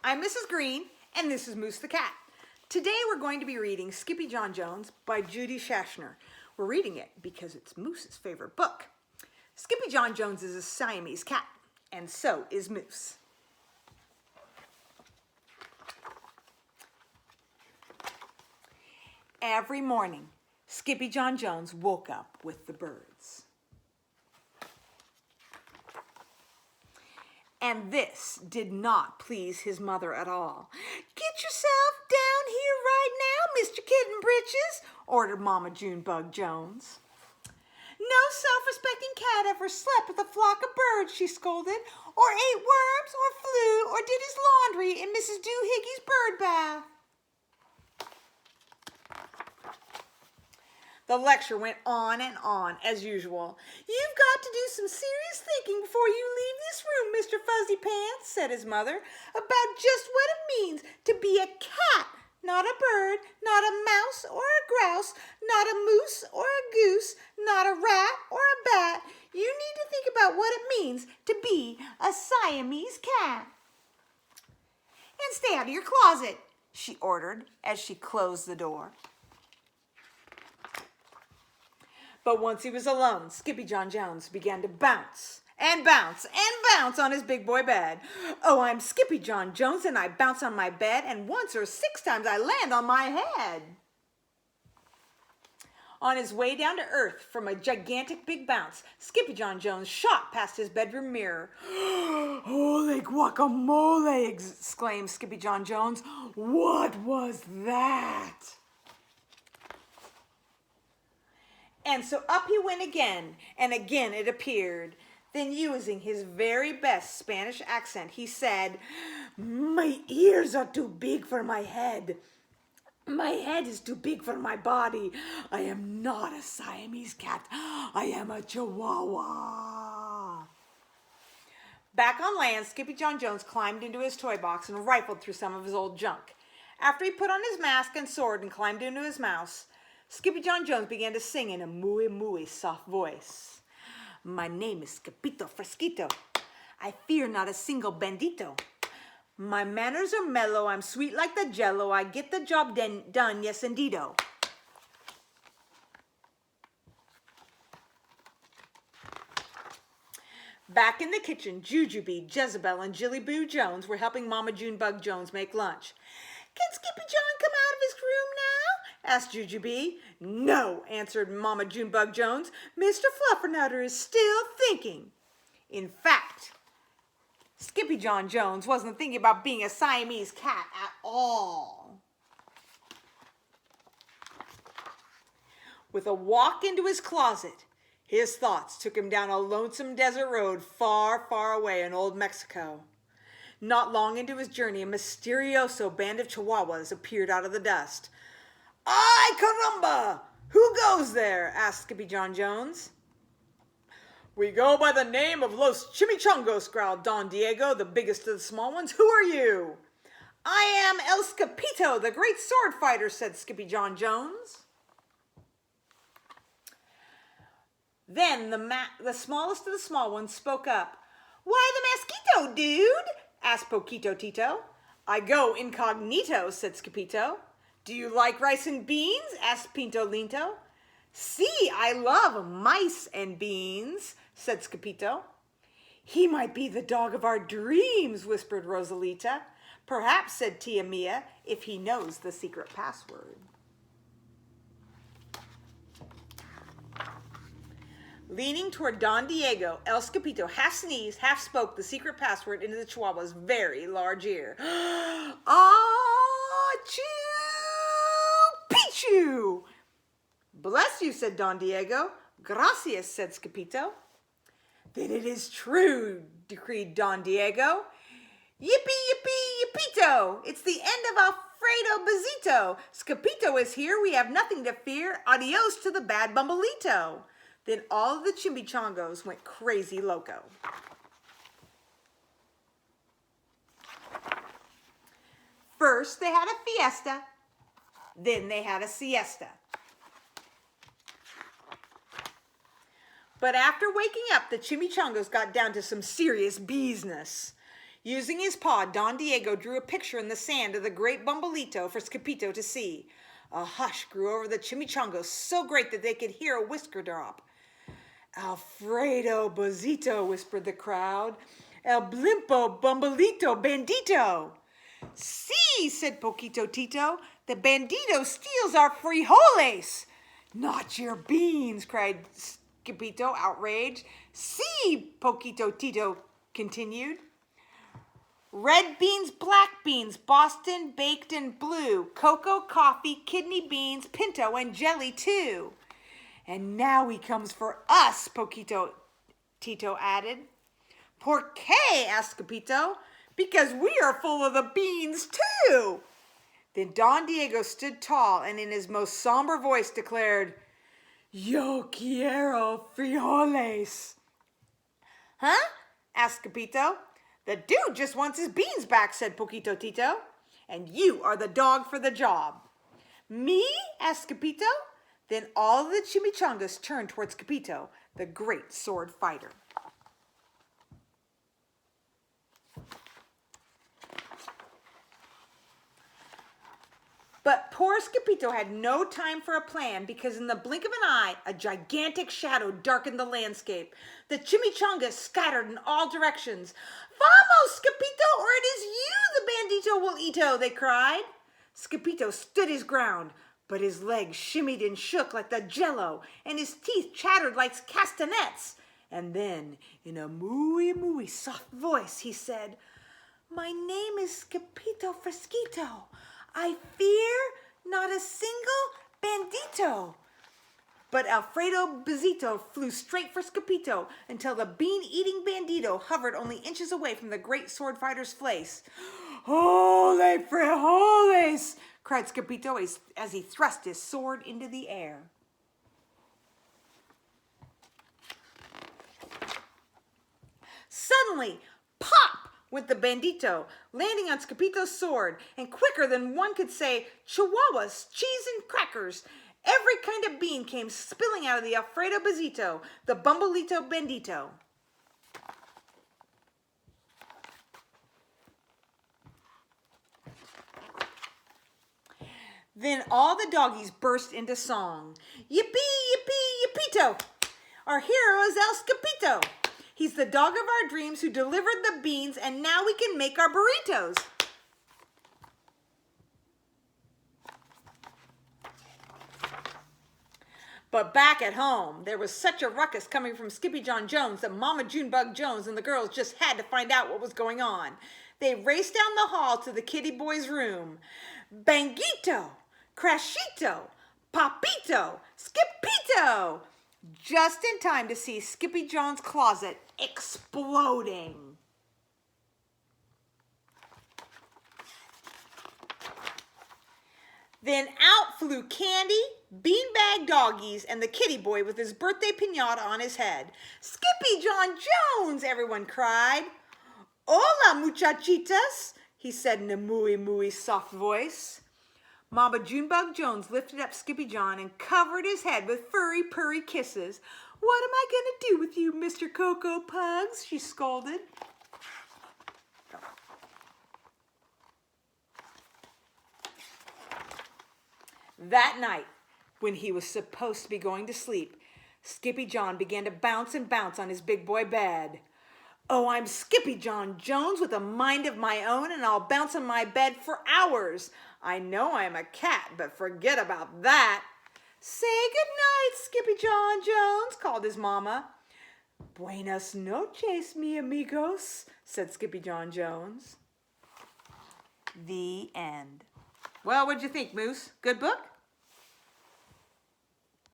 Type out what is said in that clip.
I'm Mrs. Green, and this is Moose the Cat. Today we're going to be reading Skippyjon Jones by Judy Schachner. We're reading it because it's Moose's favorite book. Skippyjon Jones is a Siamese cat, and so is Moose. Every morning, Skippyjon Jones woke up with the birds. And this did not please his mother at all. "Get yourself down here right now, Mr. Kitten Britches," ordered Mama Junebug Jones. "No self-respecting cat ever slept with a flock of birds," she scolded, "or ate worms, or flew, or did his laundry in Mrs. Doohiggy's bird bath." The lecture went on and on, as usual. "You've got to do some serious thinking before you leave this room, Mr. Fuzzy Pants," said his mother, "about just what it means to be a cat, not a bird, not a mouse or a grouse, not a moose or a goose, not a rat or a bat. You need to think about what it means to be a Siamese cat. And stay out of your closet," she ordered as she closed the door. But once he was alone, Skippyjon Jones began to bounce and bounce and bounce on his big boy bed. "Oh, I'm Skippyjon Jones, and I bounce on my bed, and once or 6 times I land on my head." On his way down to earth from a gigantic big bounce, Skippyjon Jones shot past his bedroom mirror. "Holy guacamole!" exclaimed Skippyjon Jones. "What was that?" And so up he went again, and again it appeared. Then, using his very best Spanish accent, he said, "My ears are too big for my head. My head is too big for my body. I am not a Siamese cat. I am a Chihuahua." Back on land, Skippyjon Jones climbed into his toy box and rifled through some of his old junk. After he put on his mask and sword and climbed into his mouse, Skippyjon Jones began to sing in a muy soft voice. "My name is Scapito Fresquito. I fear not a single bandito. My manners are mellow, I'm sweet like the jello. I get the job done, yes indeedo." Back in the kitchen, Jujubee, Jezebel, and Jillyboo Jones were helping Mama Junebug Jones make lunch. "Can Skippyjon come out of his room now?" asked Jujubee. "No," answered Mama Junebug Jones. "Mr. Fluffernutter is still thinking." In fact, Skippyjon Jones wasn't thinking about being a Siamese cat at all. With a walk into his closet, his thoughts took him down a lonesome desert road far, far away in old Mexico. Not long into his journey, a mysterioso band of Chihuahuas appeared out of the dust. "Ay, caramba! Who goes there?" asked Skippyjon Jones. "We go by the name of Los Chimichangos," growled Don Diego, the biggest of the small ones. "Who are you?" "I am El Scapito, the great sword fighter," said Skippyjon Jones. Then the smallest of the small ones spoke up. "Why the mosquito, dude?" asked Poquito Tito. "I go incognito," said Scapito. "Do you like rice and beans?" asked Pinto Linto. "See, I love mice and beans," said Scapito. "He might be the dog of our dreams," whispered Rosalita. "Perhaps," said Tia Mia, "if he knows the secret password." Leaning toward Don Diego, El Scapito half sneezed, half spoke the secret password into the Chihuahua's very large ear. "Achoo! Pichu!" "Bless you," said Don Diego. "Gracias," said Scapito. "Then it is true," decreed Don Diego. "Yippee, yippee, yippito! It's the end of Alfredo Bezito. Scapito is here. We have nothing to fear. Adios to the bad bumbleito." Then all of the chimichangos went crazy loco. First, they had a fiesta. Then they had a siesta. But after waking up, the chimichangos got down to some serious business. Using his paw, Don Diego drew a picture in the sand of the great Bumbleito for Skippyjo to see. A hush grew over the chimichangos, so great that they could hear a whisker drop. Alfredo Bozito, whispered the crowd. El Blimpo Bumbleito Bandito. See, said Poquito Tito, the bandito steals our frijoles. Not your beans, cried Skippyjo, outraged. See, Poquito Tito continued. Red beans, black beans, Boston, baked and blue, cocoa, coffee, kidney beans, pinto, and jelly too. And now he comes for us, Poquito Tito added. ¿Por qué? Asked Skippyjo. Because we are full of the beans too. Then Don Diego stood tall and in his most somber voice declared, Yo quiero frijoles. Huh? Asked Skippyjo. The dude just wants his beans back, said Poquito Tito. And you are the dog for the job. Me? Asked Skippyjo. Then all the chimichangas turned towards Skippyjo, the great sword fighter. But poor Skippyjo had no time for a plan because in the blink of an eye, a gigantic shadow darkened the landscape. The chimichangas scattered in all directions. Vamos, Skippyjo, or it is you the bandito will eato, they cried. Skippyjo stood his ground, but his legs shimmied and shook like the jello, and his teeth chattered like castanets. And then, in a mooey soft voice, he said, My name is Skippyjo Fresquito. I fear not a single bandito. But Alfredo Bezito flew straight for Skippyjo until the bean-eating bandito hovered only inches away from the great sword fighter's face. Holy frijoles! Cried Skippyjo as he thrust his sword into the air. Suddenly, pop! Went the bandito, landing on Skippyjo's sword, and quicker than one could say chihuahuas, cheese, and crackers, every kind of bean came spilling out of the Alfredo Bezito, the Bumbleito Bandito. Then all the doggies burst into song. Yippee, yippee, yippito! Our hero is El Skippyjo. He's the dog of our dreams who delivered the beans, and now we can make our burritos. But back at home, there was such a ruckus coming from Skippyjon Jones that Mama Junebug Jones and the girls just had to find out what was going on. They raced down the hall to the kitty boy's room. Bangito, Crashito, Papito, Skippyjo! Just in time to see Skippyjon's closet exploding. Then out flew Candy, beanbag doggies, and the kitty boy with his birthday piñata on his head. Skippyjon Jones, everyone cried. Hola, muchachitas, he said in a mooey soft voice. Mama Junebug Jones lifted up Skippyjon and covered his head with furry, purry kisses. What am I going to do with you, Mr. Cocoa Pugs? She scolded. That night, when he was supposed to be going to sleep, Skippyjon began to bounce and bounce on his big boy bed. Oh, I'm Skippyjon Jones with a mind of my own, and I'll bounce on my bed for hours. I know I'm a cat, but forget about that. Say good night, Skippyjon Jones, called his mama. Buenas noches, mi amigos, said Skippyjon Jones. The end. Well, what'd you think, Moose? Good book?